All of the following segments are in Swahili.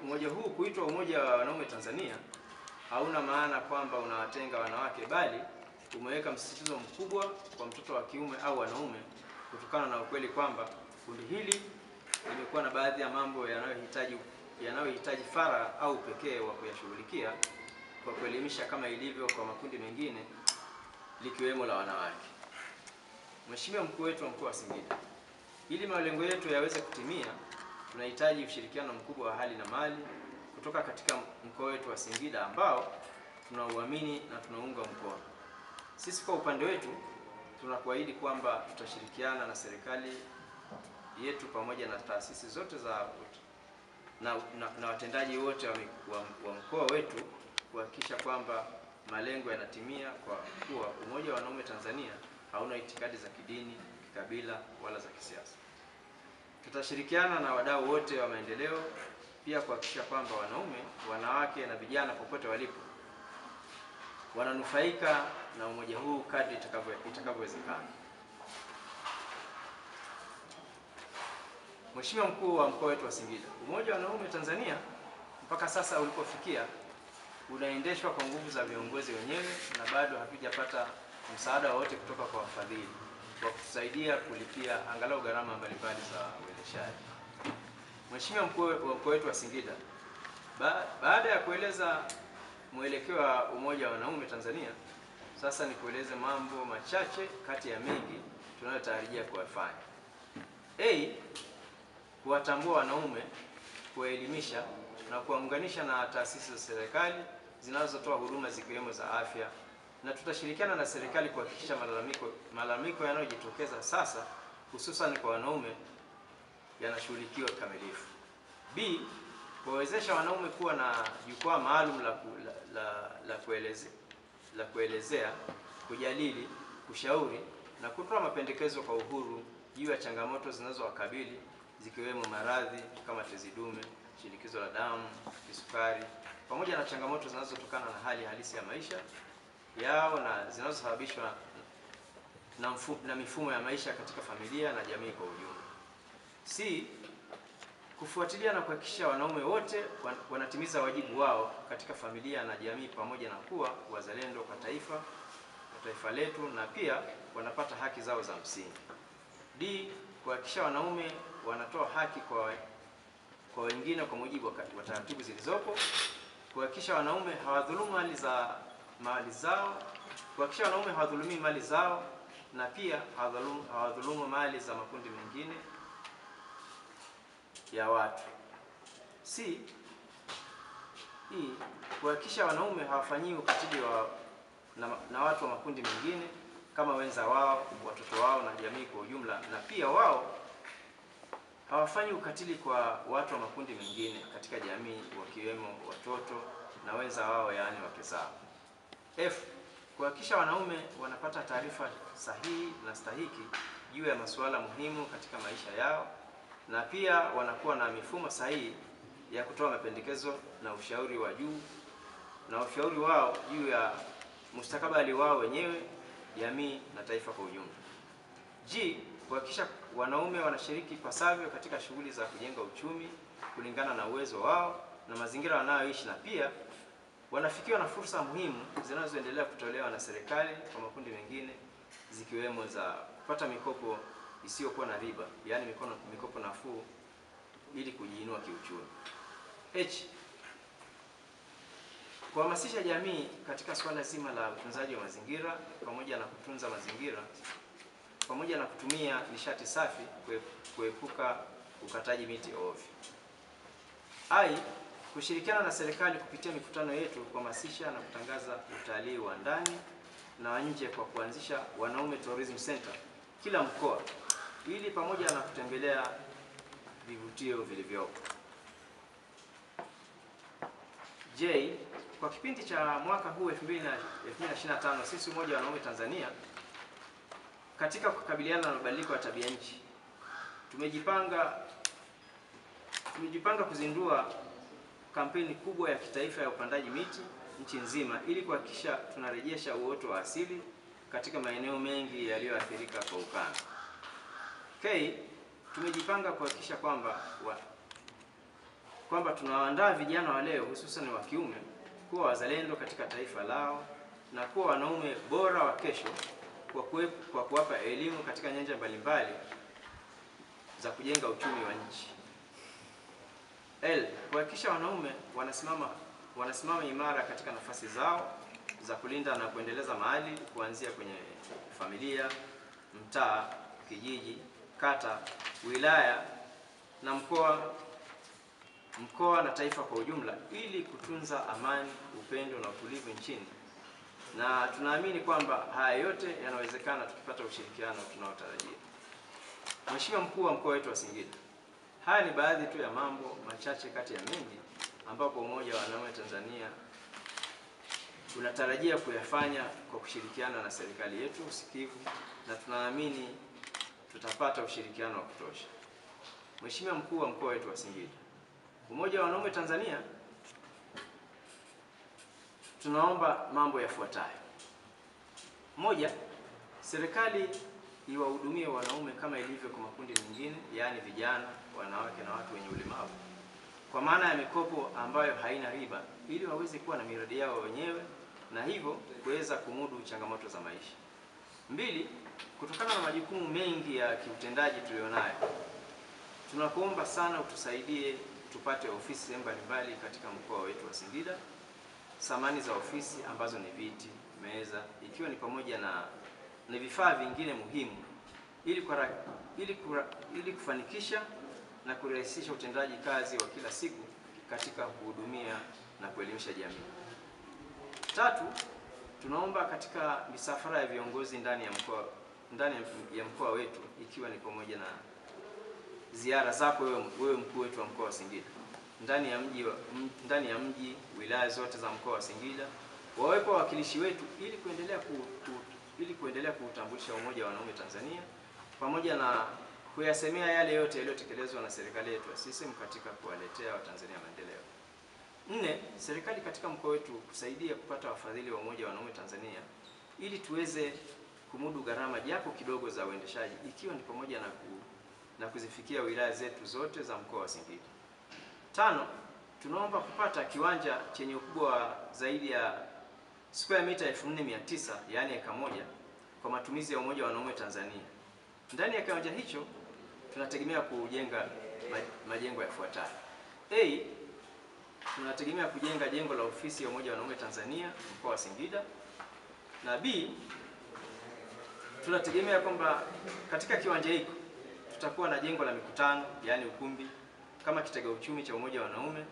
Umoja huu kuitwa Umoja wa Wanaume Tanzania hauna maana kwamba unawatenga wanawake, bali umeweka msisitizo mkubwa kwa mtoto wa kiume au wanaume, kutokana na ukweli kwamba kundi hili limekuwa na baadhi ya mambo yanayohitaji faragha au pekee wa kuyashughulikia kwa kuelimisha kama ilivyo kwa makundi mengine, likiwemo la wanawake. Mheshimiwa Mkuu wetu wa Mkoa wa Singida, ili malengo yetu yaweze kutimia, tunahitaji ushirikiano mkubwa wa hali na mali kutoka katika mkoa wetu wa Singida ambao tunauamini na tunaunga mkono. Sisi kwa upande wetu tunakuahidi kwamba tutashirikiana na serikali yetu pamoja na taasisi zote na watendaji wote wa mkoa wetu kuhakikisha kwamba malengo yanatimia, kwa kuwa Umoja wa Wanaume Tanzania hauna itikadi za kidini, kikabila wala za kisiasa. Tutashirikiana na wadau wote wa maendeleo pia kuhakikisha kwamba wanaume, wanawake na vijana popote walipo wananufaika na umoja huu kadri itakavyowezekana. Mheshimiwa Mkuu wa Mkoa wetu wa Singida, Umoja wa Wanaume Tanzania mpaka sasa ulipofikia unaendeshwa kwa nguvu za viongozi wenyewe na bado hatujapata msaada wote kutoka kwa wafadhili kwa kutusaidia kulipia angalau gharama mbalimbali za uendeshaji. Mheshimiwa Mkuu wa Mkoa wetu wa Singida, baada ya kueleza mwelekeo wa Umoja wa Wanaume Tanzania, sasa ni kueleze mambo machache kati ya mengi tunayotarajia kuyafanya. Kuwatambua wanaume, kuwaelimisha na kuwaunganisha na taasisi za serikali zinazotoa huduma zikiwemo za afya, na tutashirikiana na serikali kuhakikisha malalamiko yanayojitokeza sasa hususan kwa wanaume yanashughulikiwa kikamilifu. Kuwawezesha wanaume kuwa na jukwaa maalum la kuelezea, kujadili, kushauri na kutoa mapendekezo kwa uhuru juu ya changamoto zinazowakabili zikiwemo maradhi kama tezi dume, shinikizo la damu, kisukari, pamoja na changamoto zinazotokana na hali halisi ya maisha yao na zinazosababishwa na mifumo ya maisha katika familia na jamii kwa ujumla. Kufuatilia na kuhakikisha wanaume wote wanatimiza wajibu wao katika familia na jamii pamoja na kuwa wazalendo kwa taifa letu na pia wanapata haki zao za msingi. Kuhakikisha wanaume wanatoa haki kwa wengine kwa mujibu wa taratibu zilizopo. Kuhakikisha wanaume hawadhulumu mali zao na pia hawadhulumu mali za makundi mengine ya watu. Kuhakikisha wanaume hawafanyiwi ukatili na watu wa makundi mengine kama wenza wao, watoto wao na jamii kwa ujumla, na pia wao hawafanyi ukatili kwa watu wa makundi mengine katika jamii wakiwemo watoto na wenza wao, yaani wake zao. Kuhakikisha wanaume wanapata taarifa sahihi na stahiki juu ya masuala muhimu katika maisha yao na pia wanakuwa na mifumo sahihi ya kutoa mapendekezo na ushauri wao juu ya mustakabali wao wenyewe, jamii na taifa kwa ujumla. Kuhakikisha wanaume wanashiriki pasavyo katika shughuli za kujenga uchumi kulingana na uwezo wao na mazingira wanayoishi, na pia wanafikiwa na fursa muhimu zinazoendelea kutolewa na serikali kwa makundi mengine zikiwemo za kupata mikopo isiyokuwa na riba, yaani mikopo nafuu ili kujiinua kiuchumi. Kuhamasisha jamii katika swala zima la utunzaji wa mazingira pamoja na kutunza mazingira pamoja na kutumia nishati safi, kuepuka ukataji miti ovyo. Kushirikiana na serikali kupitia mikutano yetu kuhamasisha na kutangaza utalii wa ndani na wa nje kwa kuanzisha Wanaume Tourism Center kila mkoa, ili pamoja na kutembelea vivutio vilivyopo. Kwa kipindi cha mwaka huu 2025 sisi Umoja wa Wanaume Tanzania katika kukabiliana na mabadiliko ya tabia nchi tumejipanga kuzindua kampeni kubwa ya kitaifa ya upandaji miti nchi nzima ili kuhakikisha tunarejesha uoto wa asili katika maeneo mengi yaliyoathirika kwa ukame. Tumejipanga kuhakikisha kwamba tunawaandaa vijana wa leo hususan wa kiume kuwa wazalendo katika taifa lao na kuwa wanaume bora wa kesho kwa kuwapa elimu katika nyanja mbalimbali za kujenga uchumi wa nchi. Kuhakikisha wanaume wanasimama imara katika nafasi zao za kulinda na kuendeleza maadili kuanzia kwenye familia, mtaa, kijiji, kata, wilaya na mkoa na taifa kwa ujumla, ili kutunza amani, upendo na utulivu nchini. Na tunaamini kwamba haya yote yanawezekana tukipata ushirikiano tunaotarajia. Mheshimiwa Mkuu wa Mkoa wetu wa Singida, haya ni baadhi tu ya mambo machache kati ya mengi ambapo Umoja wa Wanaume Tanzania tunatarajia kuyafanya kwa kushirikiana na serikali yetu usikivu, na tunaamini tutapata ushirikiano wa kutosha. Mheshimiwa Mkuu wa Mkoa wetu wa Singida, Umoja wa Wanaume Tanzania tunaomba mambo yafuatayo. Moja, serikali iwahudumie wanaume kama ilivyo kwa makundi mengine, yaani vijana, wanawake na watu wenye ulemavu, kwa maana ya mikopo ambayo haina riba, ili waweze kuwa na miradi yao wenyewe na hivyo kuweza kumudu changamoto za maisha. Mbili, kutokana na majukumu mengi ya kiutendaji tulionayo, tunakuomba sana utusaidie tupate ofisi mbalimbali katika mkoa wetu wa Singida, samani za ofisi ambazo ni viti, meza, ikiwa ni pamoja na vifaa vingine muhimu ili kufanikisha na kurahisisha utendaji kazi wa kila siku katika kuhudumia na kuelimisha jamii. Tatu, tunaomba katika misafara ya viongozi ndani ya mkoa wetu, ikiwa ni pamoja na ziara zako wewe mkuu wetu wa mkoa wa Singida ndani ya mji, wilaya zote za mkoa wa Singida, wawepo wawakilishi wetu ili kuendelea kuutambulisha Umoja wa Wanaume Tanzania pamoja na kuyasemea yale yote yaliyotekelezwa na serikali yetu ya CCM katika kuwaletea Watanzania maendeleo. Nne, serikali katika mkoa wetu kusaidia kupata wafadhili wa Umoja wa Wanaume Tanzania ili tuweze kumudu gharama japo kidogo za uendeshaji, ikiwa ni pamoja na kuzifikia wilaya zetu zote za mkoa wa Singida. Tano, tunaomba kupata kiwanja chenye ukubwa wa zaidi ya square mita 4900, yaani eka moja, kwa matumizi ya Umoja wa Wanaume Tanzania. Ndani ya kiwanja hicho tunategemea kujenga majengo yafuatayo. Tunategemea kujenga jengo la ofisi ya Umoja wa Wanaume Tanzania mkoa wa Singida, na B, tunategemea kwamba katika kiwanja hiki tutakuwa na jengo la mikutano, yaani ukumbi, kama kitega uchumi cha Umoja wa Wanaume,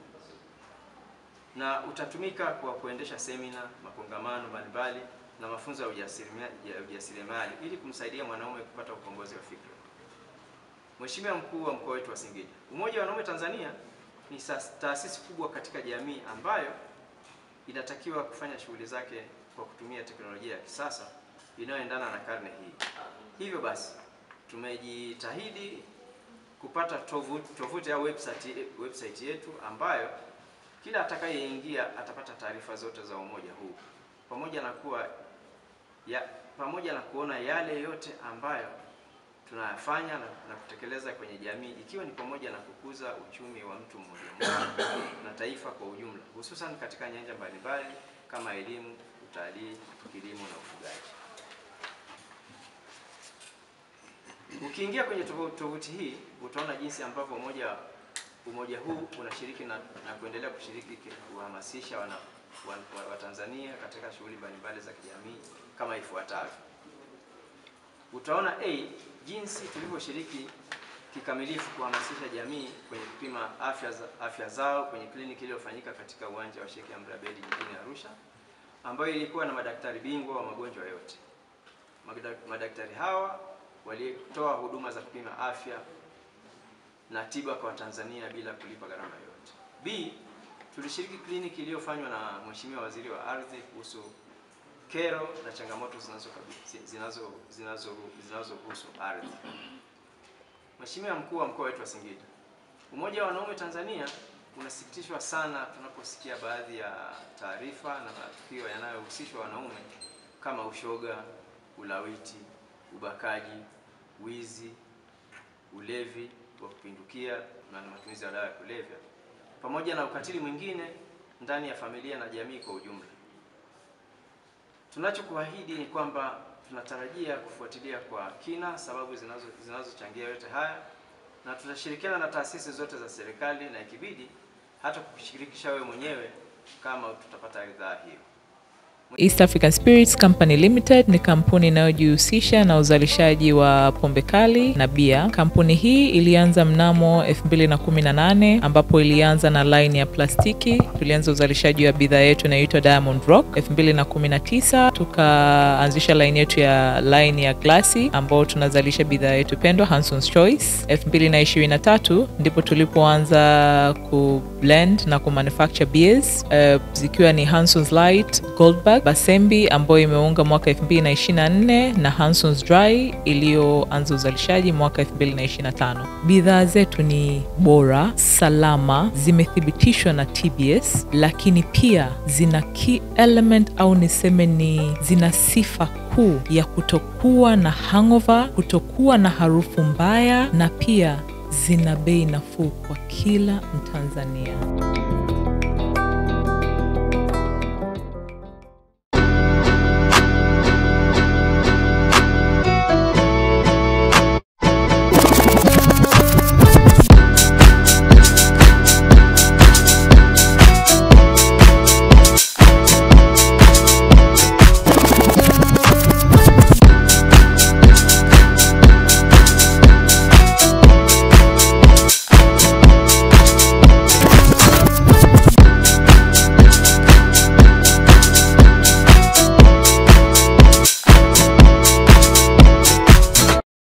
na utatumika kwa kuendesha semina, makongamano mbalimbali na mafunzo ya ujasiriamali ili kumsaidia mwanaume kupata ukombozi wa fikra. Mheshimiwa Mkuu wa Mkoa wetu wa Singida, Umoja wa Wanaume Tanzania ni taasisi kubwa katika jamii ambayo inatakiwa kufanya shughuli zake kwa kutumia teknolojia ya kisasa inayoendana na karne hii. Hivyo basi, tumejitahidi kupata tovuti au website yetu ambayo kila atakayeingia atapata taarifa zote za umoja huu pamoja na kuona yale yote ambayo tunayafanya na kutekeleza kwenye jamii, ikiwa ni pamoja na kukuza uchumi wa mtu mmoja na taifa kwa ujumla, hususan katika nyanja mbalimbali kama elimu, utalii, kilimo na ufugaji. Ukiingia kwenye tovuti hii utaona jinsi ambavyo umoja huu unashiriki na kuendelea kushiriki kuhamasisha Watanzania katika shughuli mbalimbali za kijamii kama ifuatavyo. Utaona jinsi tulivyoshiriki kikamilifu kuhamasisha jamii kwenye kupima afya zao kwenye kliniki iliyofanyika katika uwanja wa Sheikh Amri Abeid jijini Arusha, ambayo ilikuwa na madaktari bingwa wa magonjwa yote. Madaktari hawa walitoa huduma za kupima afya na tiba kwa Tanzania bila kulipa gharama yoyote. B, tulishiriki kliniki iliyofanywa na Mheshimiwa Waziri wa Ardhi kuhusu kero na changamoto zinazohusu ardhi. Mheshimiwa Mkuu wa Mkoa wetu wa Singida, Umoja wa Wanaume Tanzania unasikitishwa sana tunaposikia baadhi ya taarifa na matukio yanayohusishwa wanaume kama ushoga, ulawiti, ubakaji, wizi, ulevi wa kupindukia na matumizi ya dawa ya kulevya. pamoja na ukatili mwingine ndani ya familia na jamii kwa ujumla. Tunachokuahidi ni kwamba tunatarajia kufuatilia kwa kina sababu zinazochangia yote haya, na tutashirikiana na taasisi zote za serikali na ikibidi hata kukushirikisha wewe mwenyewe kama tutapata ridhaa hiyo. East African Spirits Company Limited ni kampuni inayojihusisha na uzalishaji wa pombe kali na bia. Kampuni hii ilianza mnamo 2018 ambapo ilianza na line ya plastiki. Tulianza uzalishaji wa bidhaa yetu inayoitwa Diamond Rock. 2019 tukaanzisha line yetu ya line ya glasi ambao tunazalisha bidhaa yetu pendwa Hanson's Choice. 2023 ndipo tulipoanza ku blend na ku manufacture beers zikiwa ni Hanson's Light, Goldberg, Basembi ambayo imeunga mwaka 2024 na Hanson's Dry iliyoanza uzalishaji mwaka 2025. Bidhaa zetu ni bora, salama, zimethibitishwa na TBS, lakini pia zina key element au niseme ni zina sifa kuu ya kutokuwa na hangover, kutokuwa na harufu mbaya, na pia zina bei nafuu kwa kila Mtanzania.